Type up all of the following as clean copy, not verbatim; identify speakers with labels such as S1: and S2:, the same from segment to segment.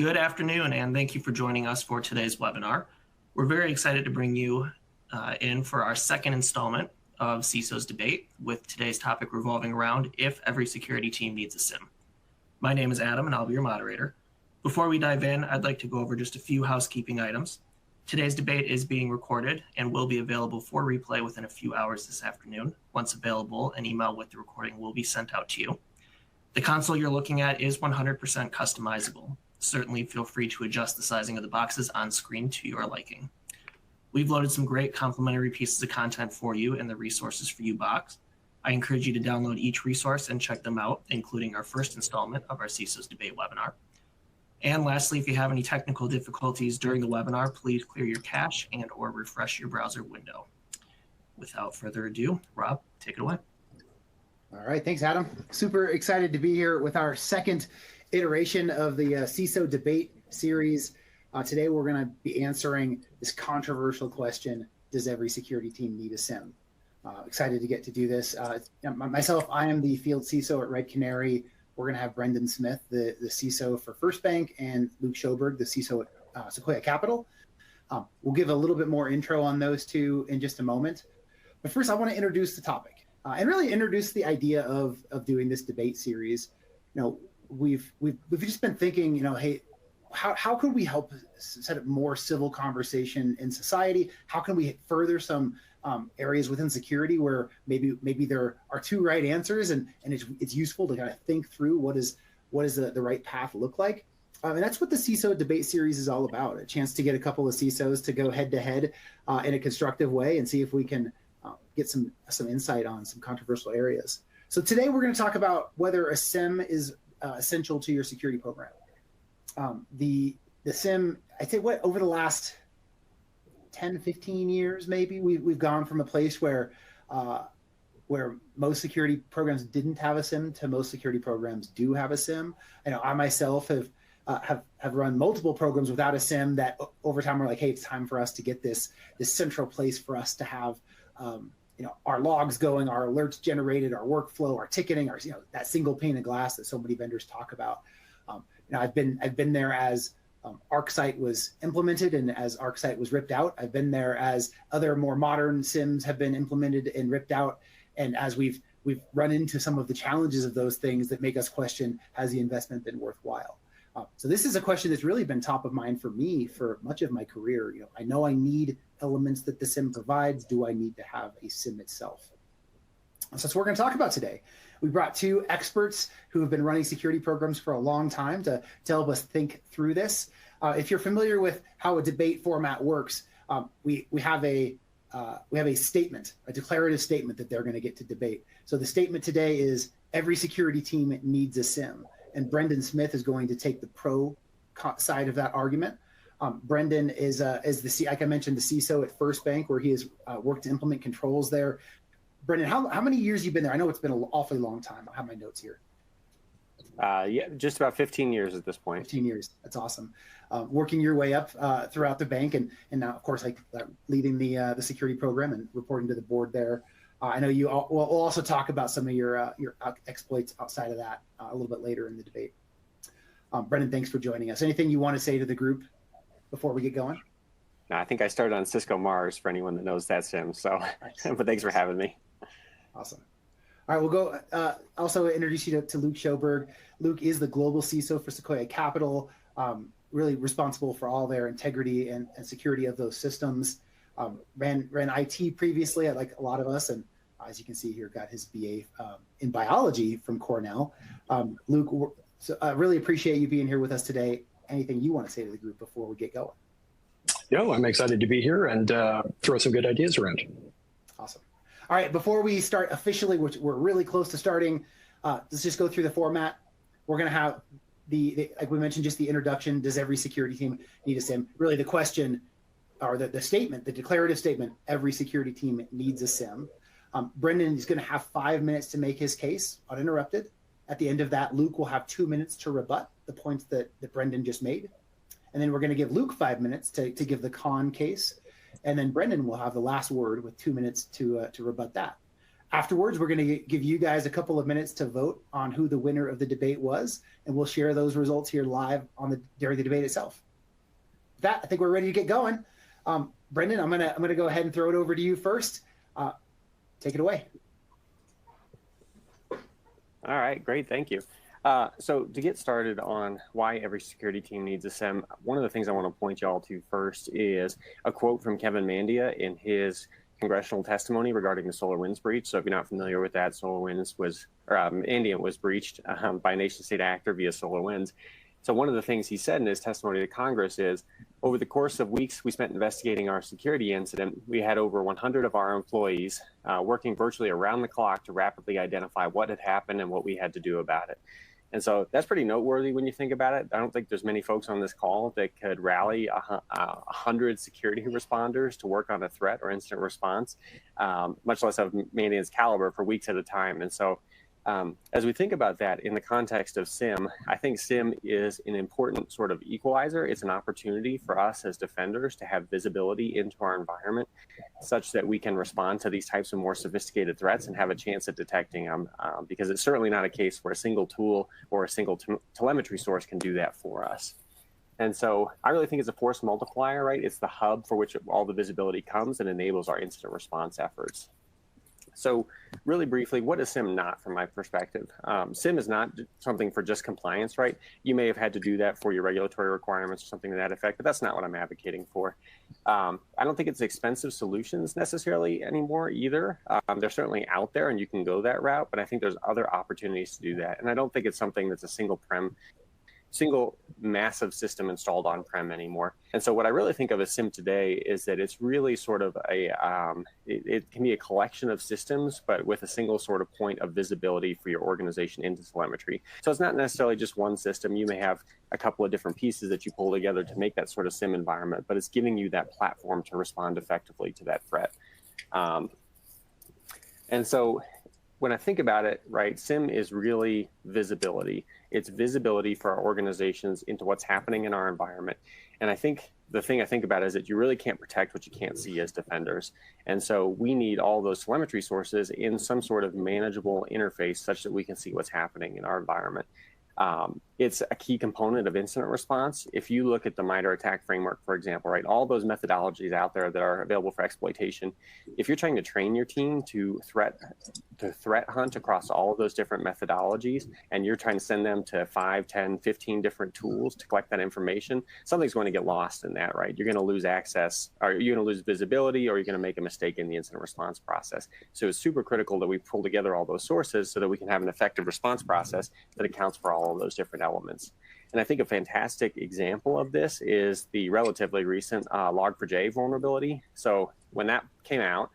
S1: Good afternoon, and thank you for joining us for today's webinar. We're very excited to bring you in for our second installment of CISO's Debate, with today's topic revolving around if every security team needs a SIEM. My name is Adam, and I'll be your moderator. Before we dive in, I'd like to go over just a few housekeeping items. Today's debate is being recorded and will be available for replay within a few hours this afternoon. Once available, an email with the recording will be sent out to you. The console you're looking at is 100% customizable. Certainly feel free to adjust the sizing of the boxes on screen to your liking. We've loaded some great complimentary pieces of content for you in the Resources for You box. I encourage you to download each resource and check them out, including our first installment of our CISO's Debate webinar. And lastly, if you have any technical difficulties during the webinar, please clear your cache and or refresh your browser window. Without further ado, Rob, take it away.
S2: All right, thanks, Adam. Super excited to be here with our second iteration of the CISO Debate series. Today, we're going to be answering this controversial question: does every security team need a SIEM? Excited to get to do this. Myself, I am the field CISO at Red Canary. We're going to have Brendan Smith, the CISO for First Bank, and Luke Schoberg, the CISO at Sequoia Capital. We'll give a little bit more intro on those two in just a moment. But first, I want to introduce the topic and really introduce the idea of doing this debate series. We've just been thinking, hey, how could we help set up more civil conversation in society? How can we further some areas within security where maybe there are two right answers, and it's useful to kind of think through what does the right path look like? And that's what the CISO Debate series is all about, a chance to get a couple of CISOs to go head to head in a constructive way and see if we can get some insight on some controversial areas. So today we're going to talk about whether a SIEM is essential to your security program. The SIEM, I'd say over the last 10, 15 years, maybe we've gone from a place where most security programs didn't have a SIEM to most security programs do have a SIEM. I myself have run multiple programs without a SIEM that over time we're like, hey, it's time for us to get this central place for us to have our logs going, our alerts generated, our workflow, our ticketing, our that single pane of glass that so many vendors talk about. I've been there as ArcSight was implemented and as ArcSight was ripped out. I've been there as other more modern SIEMs have been implemented and ripped out, and as we've run into some of the challenges of those things that make us question, has the investment been worthwhile? So this is a question that's really been top of mind for me for much of my career. I know I need elements that the SIEM provides. Do I need to have a SIEM itself? So that's what we're going to talk about today. We brought two experts who have been running security programs for a long time to help us think through this. If you're familiar with how a debate format works, we have a statement, a declarative statement that they're going to get to debate. So the statement today is every security team needs a SIEM. And Brendan Smith is going to take the pro side of that argument. Brendan is like I mentioned, the CISO at First Bank, where he has worked to implement controls there. Brendan, how many years you've been there? I know it's been an awfully long time. I have my notes here.
S3: Yeah, just about 15 years at this point.
S2: 15 years. That's awesome. Working your way up throughout the bank, and now, of course, leading the security program and reporting to the board there. I know we'll also talk about some of your exploits outside of that a little bit later in the debate. Brendan, thanks for joining us. Anything you want to say to the group before we get going?
S3: No, I think I started on Cisco Mars for anyone that knows that SIEM. So, but thanks for having me.
S2: Awesome. All right, we'll go also introduce you to Luke Schoberg. Luke is the global CISO for Sequoia Capital, really responsible for all their integrity and security of those systems. Ran IT previously, like a lot of us, and as you can see here, got his BA in biology from Cornell. Luke, really appreciate you being here with us today. Anything you want to say to the group before we get going?
S4: I'm excited to be here and throw some good ideas around.
S2: Awesome. All right, before we start officially, which we're really close to starting, let's just go through the format. We're going to have like we mentioned, just the introduction. Does every security team need a SIEM? Really the question, or the statement, the declarative statement, every security team needs a SIEM. Brendan is going to have 5 minutes to make his case uninterrupted. At the end of that, Luke will have 2 minutes to rebut the points that Brendan just made. And then we're going to give Luke 5 minutes to give the con case. And then Brendan will have the last word with 2 minutes to rebut that. Afterwards, we're going to give you guys a couple of minutes to vote on who the winner of the debate was, and we'll share those results here live during the debate itself. With that, I think we're ready to get going. Brendan, I'm gonna go ahead and throw it over to you first. Take it away.
S3: All right, great, thank you. So to get started on why every security team needs a SIEM, one of the things I want to point you all to first is a quote from Kevin Mandia in his congressional testimony regarding the SolarWinds breach. So if you're not familiar with that, Mandiant was breached by a nation-state actor via SolarWinds. So one of the things he said in his testimony to Congress is, over the course of weeks we spent investigating our security incident, we had over 100 of our employees working virtually around the clock to rapidly identify what had happened and what we had to do about it. And so that's pretty noteworthy when you think about it. I don't think there's many folks on this call that could rally 100 security responders to work on a threat or incident response, much less of Mandiant's caliber for weeks at a time. And so as we think about that in the context of SIEM, I think SIEM is an important sort of equalizer. It's an opportunity for us as defenders to have visibility into our environment such that we can respond to these types of more sophisticated threats and have a chance at detecting them, because it's certainly not a case where a single tool or a single telemetry source can do that for us. And so I really think it's a force multiplier, right? It's the hub for which all the visibility comes and enables our incident response efforts. So really briefly, what is SIEM not from my perspective? SIEM is not something for just compliance, right? You may have had to do that for your regulatory requirements or something to that effect, but that's not what I'm advocating for. I don't think it's expensive solutions necessarily anymore either. They're certainly out there and you can go that route, but I think there's other opportunities to do that. And I don't think it's something that's a single massive system installed on-prem anymore. And so what I really think of as SIEM today is that it's really sort of it can be a collection of systems, but with a single sort of point of visibility for your organization into telemetry. So it's not necessarily just one system. You may have a couple of different pieces that you pull together to make that sort of SIEM environment, but it's giving you that platform to respond effectively to that threat. And so when I think about it, right, SIEM is really visibility. It's visibility for our organizations into what's happening in our environment. And I think the thing I think about is that you really can't protect what you can't see as defenders. And so we need all those telemetry sources in some sort of manageable interface such that we can see what's happening in our environment. It's a key component of incident response. If you look at the MITRE ATT&CK framework, for example, right, all those methodologies out there that are available for exploitation, if you're trying to train your team to threat hunt across all of those different methodologies, and you're trying to send them to 5, 10, 15 different tools to collect that information, something's going to get lost in that, right? You're going to lose access, or you're going to lose visibility, or you're going to make a mistake in the incident response process. So it's super critical that we pull together all those sources so that we can have an effective response process that accounts for all of those different elements. And I think a fantastic example of this is the relatively recent Log4j vulnerability. So when that came out,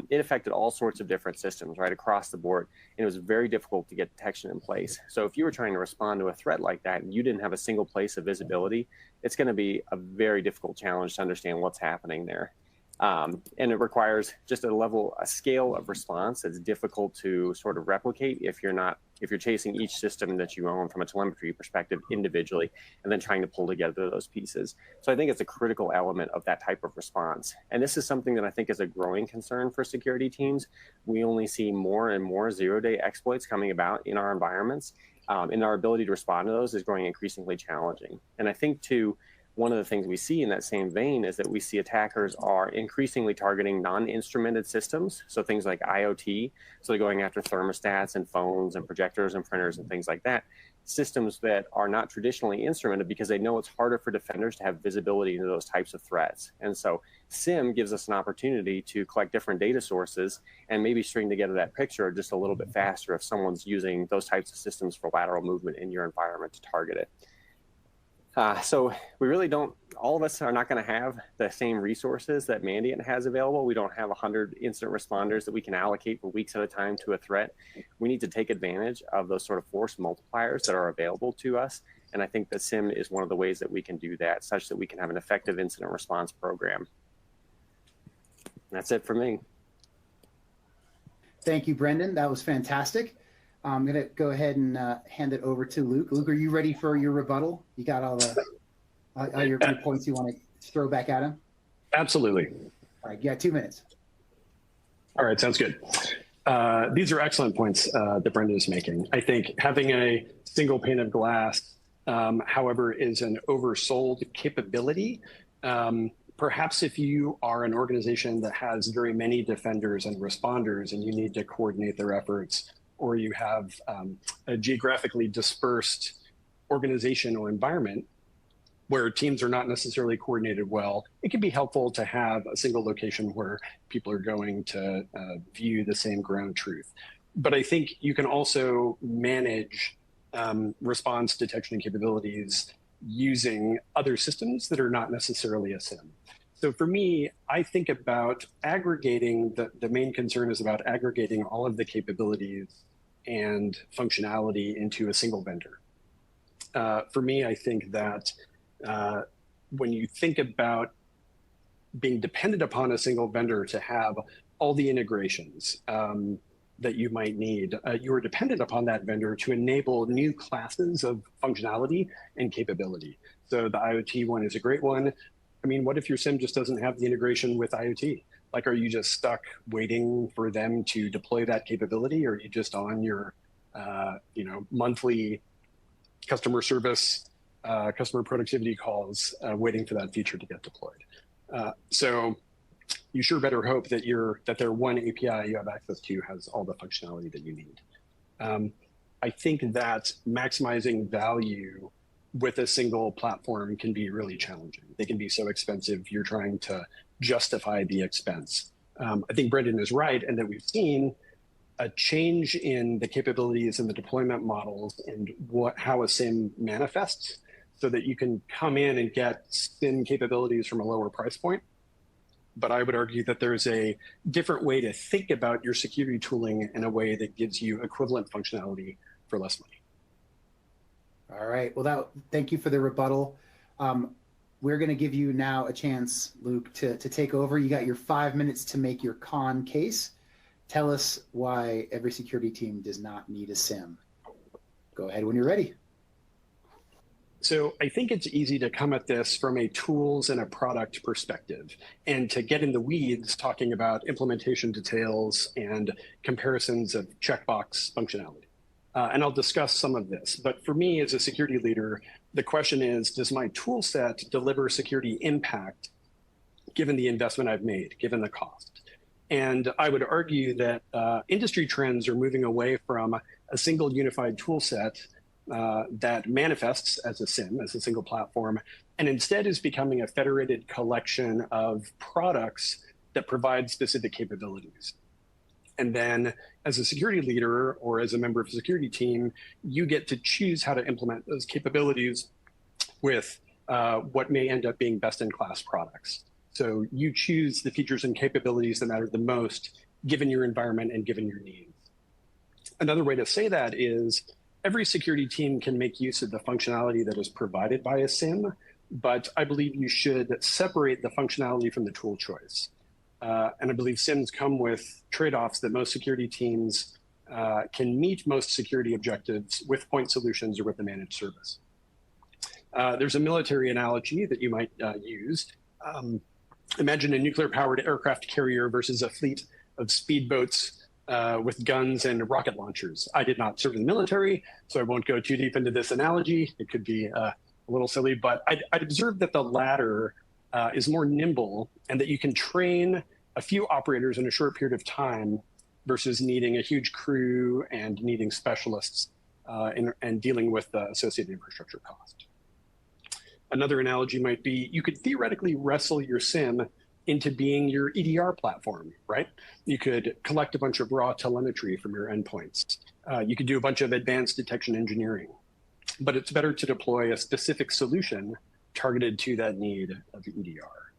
S3: it affected all sorts of different systems right across the board. And it was very difficult to get detection in place. So if you were trying to respond to a threat like that and you didn't have a single place of visibility, it's going to be a very difficult challenge to understand what's happening there. And it requires just a scale of response that's difficult to sort of replicate if you're chasing each system that you own from a telemetry perspective individually and then trying to pull together those pieces. So I think it's a critical element of that type of response. And this is something that I think is a growing concern for security teams. We only see more and more zero-day exploits coming about in our environments, and our ability to respond to those is growing increasingly challenging. And I think too, one of the things we see in that same vein is that we see attackers are increasingly targeting non-instrumented systems. So things like IoT, so they're going after thermostats and phones and projectors and printers and things like that. Systems that are not traditionally instrumented because they know it's harder for defenders to have visibility into those types of threats. And so SIEM gives us an opportunity to collect different data sources and maybe string together that picture just a little bit faster if someone's using those types of systems for lateral movement in your environment to target it. So we really don't, all of us are not going to have the same resources that Mandiant has available. We don't have 100 incident responders that we can allocate for weeks at a time to a threat. We need to take advantage of those sort of force multipliers that are available to us. And I think that SIEM is one of the ways that we can do that, such that we can have an effective incident response program. That's it for me.
S2: Thank you, Brendan. That was fantastic. I'm going to go ahead and hand it over to Luke. Luke, are you ready for your rebuttal? You got all your points you want to throw back at him?
S4: Absolutely.
S2: All right, you got 2 minutes.
S4: All right, sounds good. These are excellent points that Brenda is making. I think having a single pane of glass, however, is an oversold capability. Perhaps if you are an organization that has very many defenders and responders and you need to coordinate their efforts, or you have a geographically dispersed organizational environment where teams are not necessarily coordinated well, it can be helpful to have a single location where people are going to view the same ground truth. But I think you can also manage response detection and capabilities using other systems that are not necessarily a SIEM. So for me, I think about aggregating, the main concern is about aggregating all of the capabilities and functionality into a single vendor. For me, I think that when you think about being dependent upon a single vendor to have all the integrations that you might need, you are dependent upon that vendor to enable new classes of functionality and capability. So the IoT one is a great one. I mean, what if your SIEM just doesn't have the integration with IoT? Like, are you just stuck waiting for them to deploy that capability? Or are you just on your monthly customer service, customer productivity calls, waiting for that feature to get deployed? So you sure better hope that their one API you have access to has all the functionality that you need. I think that maximizing value with a single platform can be really challenging. They can be so expensive, you're trying to justify the expense. I think Brendan is right, and that we've seen a change in the capabilities and the deployment models and how a SIEM manifests, so that you can come in and get SIEM capabilities from a lower price point. But I would argue that there's a different way to think about your security tooling in a way that gives you equivalent functionality for less money.
S2: All right. Well, thank you for the rebuttal. We're going to give you now a chance, Luke, to take over. You got your 5 minutes to make your con case. Tell us why every security team does not need a SIEM. Go ahead when you're ready.
S4: So I think it's easy to come at this from a tools and a product perspective, and to get in the weeds talking about implementation details and comparisons of checkbox functionality. And I'll discuss some of this. But for me as a security leader, the question is, does my tool set deliver security impact given the investment I've made, given the cost? And I would argue that industry trends are moving away from a single unified tool set that manifests as a SIEM, as a single platform, and instead is becoming a federated collection of products that provide specific capabilities. And then as a security leader or as a member of a security team, you get to choose how to implement those capabilities with what may end up being best-in-class products. So you choose the features and capabilities that matter the most, given your environment and given your needs. Another way to say that is every security team can make use of the functionality that is provided by a SIEM, but I believe you should separate the functionality from the tool choice. And I believe SIEMs come with trade-offs that most security teams can meet most security objectives with point solutions or with a managed service. There's a military analogy that you might use. Imagine a nuclear-powered aircraft carrier versus a fleet of speedboats with guns and rocket launchers. I did not serve in the military, so I won't go too deep into this analogy. It could be a little silly, but I'd observe that the latter is more nimble and that you can train a few operators in a short period of time versus needing a huge crew and needing specialists and dealing with the associated infrastructure cost. Another analogy might be you could theoretically wrestle your SIEM into being your EDR platform, right? You could collect a bunch of raw telemetry from your endpoints. You could do a bunch of advanced detection engineering, but it's better to deploy a specific solution targeted to that need of EDR.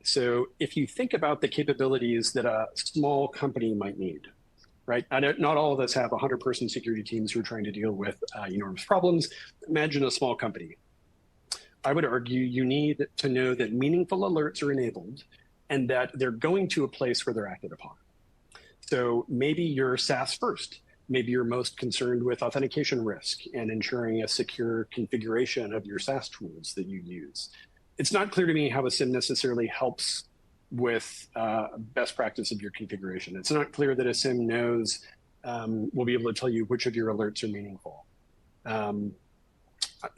S4: So if you think about the capabilities that a small company might need, right? Not all of us have 100-person security teams who are trying to deal with enormous problems. Imagine a small company. I would argue you need to know that meaningful alerts are enabled and that they're going to a place where they're acted upon. So maybe you're SaaS first. Maybe you're most concerned with authentication risk and ensuring a secure configuration of your SaaS tools that you use. It's not clear to me how a SIEM necessarily helps with best practice of your configuration. It's not clear that a SIEM will be able to tell you which of your alerts are meaningful.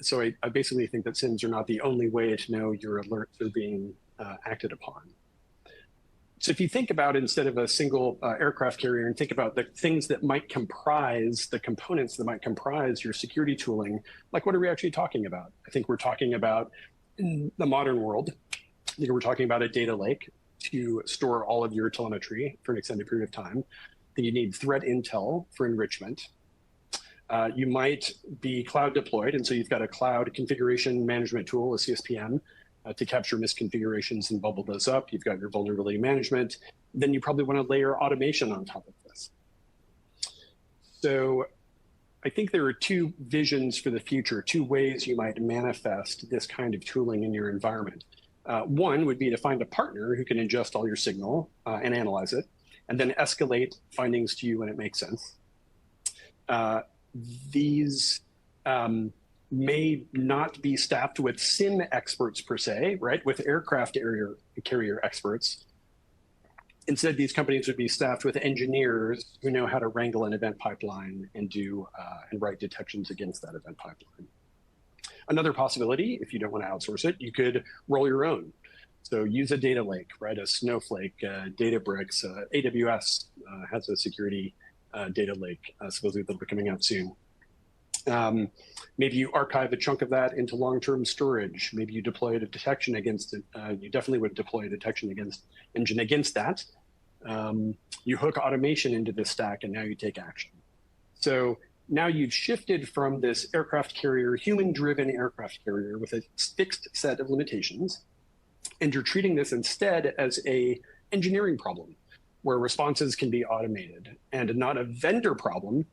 S4: So I basically think that SIEMs are not the only way to know your alerts are being acted upon. So if you think about, instead of a single aircraft carrier, and think about the things that might comprise, the components that might comprise your security tooling, like what are we actually talking about? I think we're talking about, in the modern world, we're talking about a data lake to store all of your telemetry for an extended period of time. Then you need threat intel for enrichment. You might be cloud deployed, and so you've got a cloud configuration management tool, a CSPM, to capture misconfigurations and bubble those up. You've got your vulnerability management. Then you probably want to layer automation on top of this. So I think there are two visions for the future, two ways you might manifest this kind of tooling in your environment. One would be to find a partner who can ingest all your signal and analyze it, and then escalate findings to you when it makes sense. These may not be staffed with SIEM experts per se, right? With aircraft carrier experts. Instead, these companies would be staffed with engineers who know how to wrangle an event pipeline and and write detections against that event pipeline. Another possibility, if you don't want to outsource it, you could roll your own. So use a data lake, right? A Snowflake, Databricks, AWS has a security data lake, supposedly that'll be coming out soon. Maybe you archive a chunk of that into long-term storage. Maybe you deploy a detection against it. You definitely would deploy a detection engine against that. You hook automation into this stack, and now you take action. So now you've shifted from this aircraft carrier, human-driven aircraft carrier with a fixed set of limitations, and you're treating this instead as an engineering problem where responses can be automated, and not a vendor problem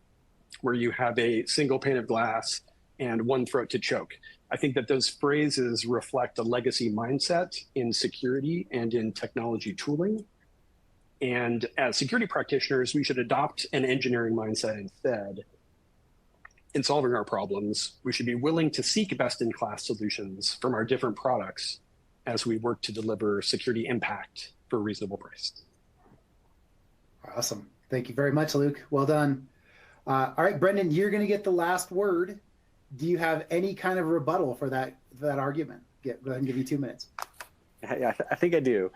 S4: where you have a single pane of glass and one throat to choke. I think that those phrases reflect a legacy mindset in security and in technology tooling. And as security practitioners, we should adopt an engineering mindset instead. In solving our problems, we should be willing to seek best-in-class solutions from our different products as we work to deliver security impact for a reasonable price.
S2: Awesome. Thank you very much, Luke. Well done. All right, Brendan, you're going to get the last word. Do you have any kind of rebuttal for that argument? Go ahead and give you 2 minutes.
S3: Yeah, I think I do.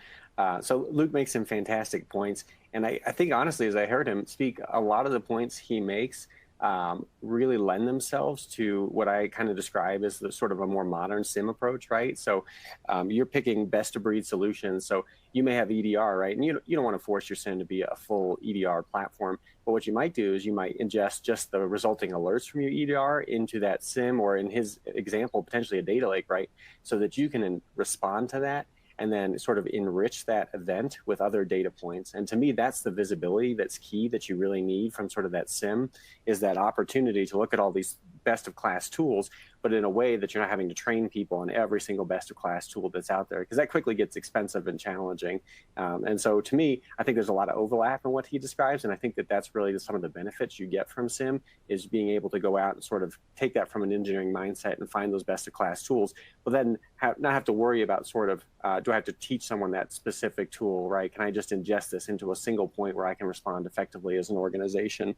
S3: So Luke makes some fantastic points. And I think, honestly, as I heard him speak, a lot of the points he makes really lend themselves to what I kind of describe as the sort of a more modern SIEM approach, right? So you're picking best of breed solutions. So you may have EDR, right? And you don't want to force your SIEM to be a full EDR platform. But what you might do is you might ingest just the resulting alerts from your EDR into that SIEM, or in his example, potentially a data lake, right? So that you can respond to that and then sort of enrich that event with other data points. And to me, that's the visibility that's key that you really need from sort of that SIEM, is that opportunity to look at all these best of class tools, but in a way that you're not having to train people on every single best of class tool that's out there, because that quickly gets expensive and challenging. And so to me, I think there's a lot of overlap in what he describes. And I think that that's really some of the benefits you get from SIEM, is being able to go out and sort of take that from an engineering mindset and find those best of class tools, but then not have to worry about sort of, do I have to teach someone that specific tool, right? Can I just ingest this into a single point where I can respond effectively as an organization?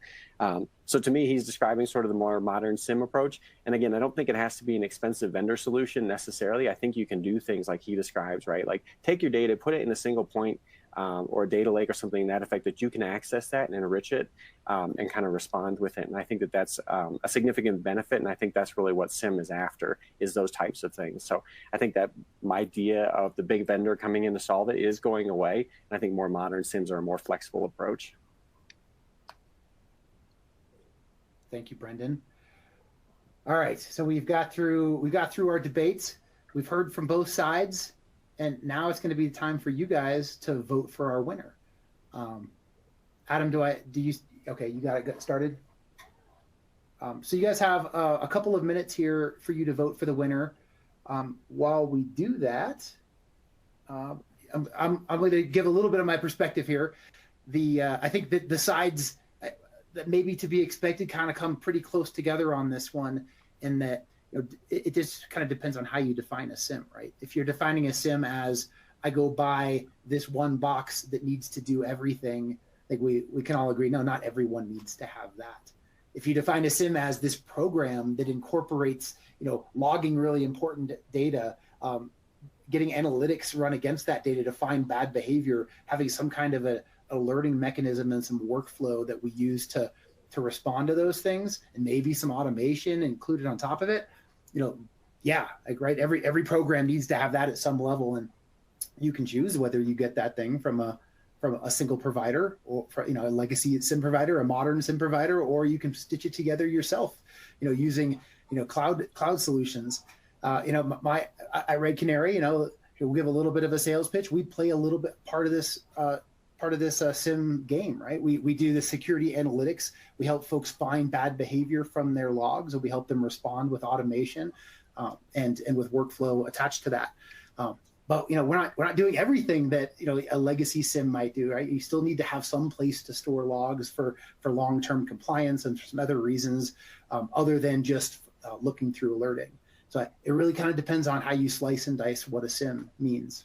S3: So to me, he's describing sort of the more modern SIEM approach. And again, I don't think it has to be an expensive vendor solution necessarily. I think you can do things like he describes, right? Like take your data, put it in a single point or a data lake or something to that effect, that you can access that and enrich it and kind of respond with it. And I think that that's a significant benefit. And I think that's really what SIEM is after, is those types of things. So I think that my idea of the big vendor coming in to solve it is going away. And I think more modern SIEMs are a more flexible approach.
S2: Thank you, Brendan. All right, so we got through our debates. We've heard from both sides, and now it's going to be time for you guys to vote for our winner. Adam, okay, you got it started. So you guys have a couple of minutes here for you to vote for the winner. While we do that, I'm going to give a little bit of my perspective here. I think that the sides that maybe to be expected kind of come pretty close together on this one, in that it just kind of depends on how you define a SIEM, right? If you're defining a SIEM as I go buy this one box that needs to do everything, like we can all agree, no, not everyone needs to have that. If you define a SIEM as this program that incorporates, logging really important data, getting analytics run against that data to find bad behavior, having some kind of a alerting mechanism and some workflow that we use to respond to those things, and maybe some automation included on top of it, right? Every program needs to have that at some level, and you can choose whether you get that thing from a single provider, or a legacy SIEM provider, a modern SIEM provider, or you can stitch it together yourself, using cloud solutions. I read Canary. We'll give a little bit of a sales pitch. We play a little bit part of this SIEM game, right? We do the security analytics. We help folks find bad behavior from their logs, and we help them respond with automation and with workflow attached to that. But we're not doing everything that a legacy SIEM might do, right? You still need to have some place to store logs for long-term compliance and for some other reasons other than just looking through alerting. So it really kind of depends on how you slice and dice what a SIEM means.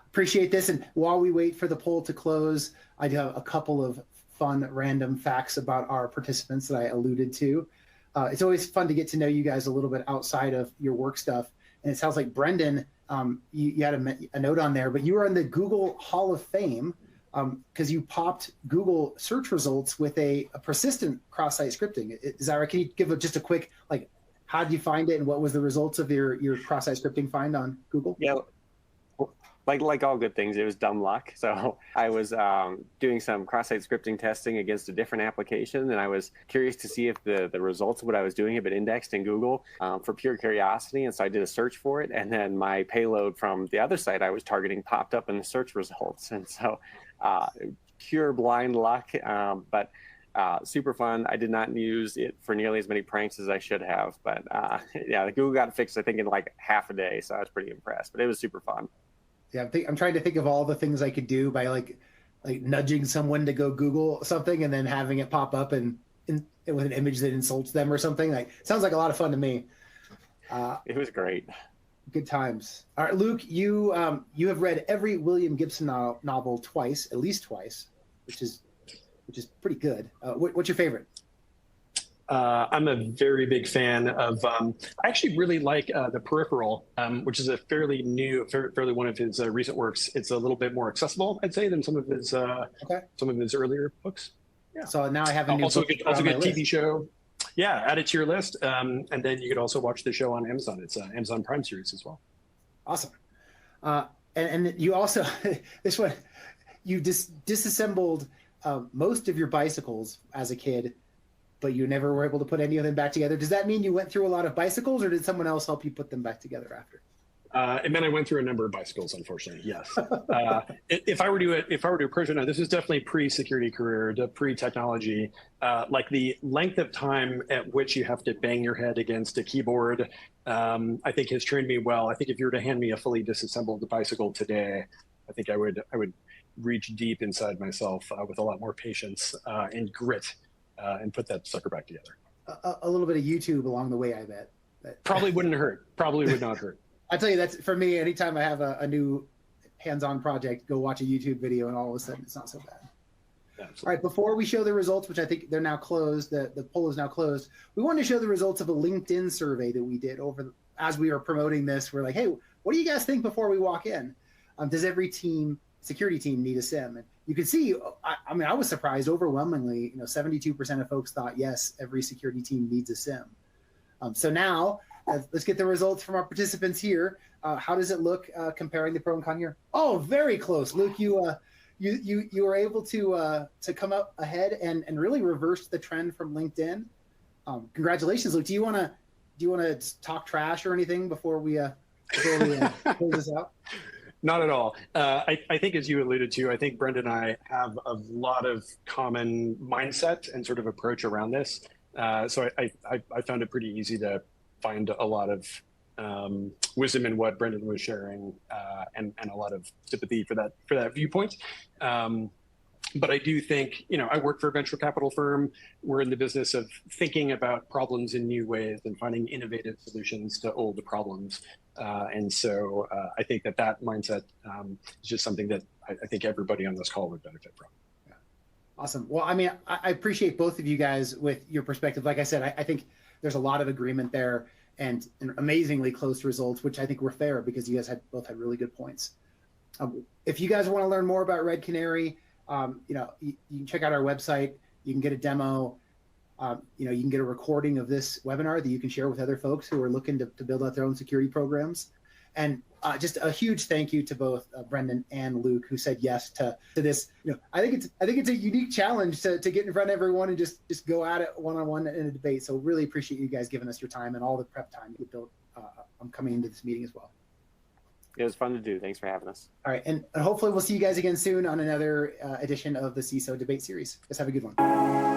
S2: Appreciate this. And while we wait for the poll to close, I do have a couple of fun random facts about our participants that I alluded to. It's always fun to get to know you guys a little bit outside of your work stuff. And it sounds like Brendan, you had a note on there, but you were in the Google Hall of Fame because you popped Google search results with a persistent cross-site scripting. Is that right? Can you give just a quick, how did you find it and what was the results of your cross-site scripting find on Google?
S3: Yeah, like all good things, it was dumb luck. So I was doing some cross-site scripting testing against a different application, and I was curious to see if the results of what I was doing had been indexed in Google for pure curiosity. And so I did a search for it, and then my payload from the other site I was targeting popped up in the search results. And so pure blind luck, but super fun. I did not use it for nearly as many pranks as I should have. But Google got it fixed, I think, in half a day. So I was pretty impressed, but it was super fun.
S2: Yeah, I'm trying to think of all the things I could do by like nudging someone to go Google something and then having it pop up and with an image that insults them or something. Sounds like a lot of fun to me.
S3: It was great.
S2: Good times. All right, Luke, you have read every William Gibson novel twice, at least twice, which is pretty good. What's your favorite?
S4: I'm a very big fan of, I actually really like The Peripheral, which is a fairly one of his recent works. It's a little bit more accessible, I'd say, than some of his earlier books. Yeah.
S2: So now I have a new
S4: also
S2: book
S4: good
S2: my
S4: TV
S2: list.
S4: show. Yeah, add it to your list. And then you could also watch the show on Amazon. It's an Amazon Prime series as well.
S2: Awesome. And you also, this one, you disassembled most of your bicycles as a kid, but you never were able to put any of them back together. Does that mean you went through a lot of bicycles, or did someone else help you put them back together after?
S4: It meant I went through a number of bicycles, unfortunately. Yes. If I were to approach it now, this is definitely pre-security career, pre-technology. Like the length of time at which you have to bang your head against a keyboard, I think has trained me well. I think if you were to hand me a fully disassembled bicycle today, I think I would reach deep inside myself with a lot more patience and grit and put that sucker back together.
S2: A little bit of YouTube along the way, I bet.
S4: Probably wouldn't hurt. Probably would not hurt.
S2: I tell you, that's for me. Anytime I have a new hands-on project, go watch a YouTube video, and all of a sudden, it's not so bad.
S4: Absolutely.
S2: All right, before we show the results, which I think they're now closed, the poll is now closed. We wanted to show the results of a LinkedIn survey that we did as we were promoting this. We're like, hey, what do you guys think before we walk in? Does every security team need a SIEM? And you can see, I was surprised overwhelmingly. 72% of folks thought yes, every security team needs a SIEM. So now let's get the results from our participants here. How does it look comparing the pro and con here? Oh, very close, Luke. You were able to come up ahead and really reverse the trend from LinkedIn. Congratulations, Luke. Do you want to talk trash or anything before we close this out?
S4: Not at all. I think, as you alluded to, I think Brenda and I have a lot of common mindset and sort of approach around this. So I found it pretty easy to find a lot of wisdom in what Brendan was sharing, and a lot of sympathy for that viewpoint. But I do think, I work for a venture capital firm. We're in the business of thinking about problems in new ways and finding innovative solutions to old problems. And so I think that mindset is just something that I think everybody on this call would benefit from.
S2: Awesome. Well, I mean, I appreciate both of you guys with your perspective. Like I said, I think there's a lot of agreement there and amazingly close results, which I think were fair because you guys both had really good points. If you guys want to learn more about Red Canary, you can check out our website. You can get a demo. You can get a recording of this webinar that you can share with other folks who are looking to build out their own security programs. And just a huge thank you to both Brendan and Luke who said yes to this. I think it's a unique challenge to get in front of everyone and just go at it one-on-one in a debate. So really appreciate you guys giving us your time and all the prep time you built coming into this meeting as well.
S3: It was fun to do. Thanks for having us.
S2: All right, and hopefully we'll see you guys again soon on another edition of the CISO debate series. Let's have a good one.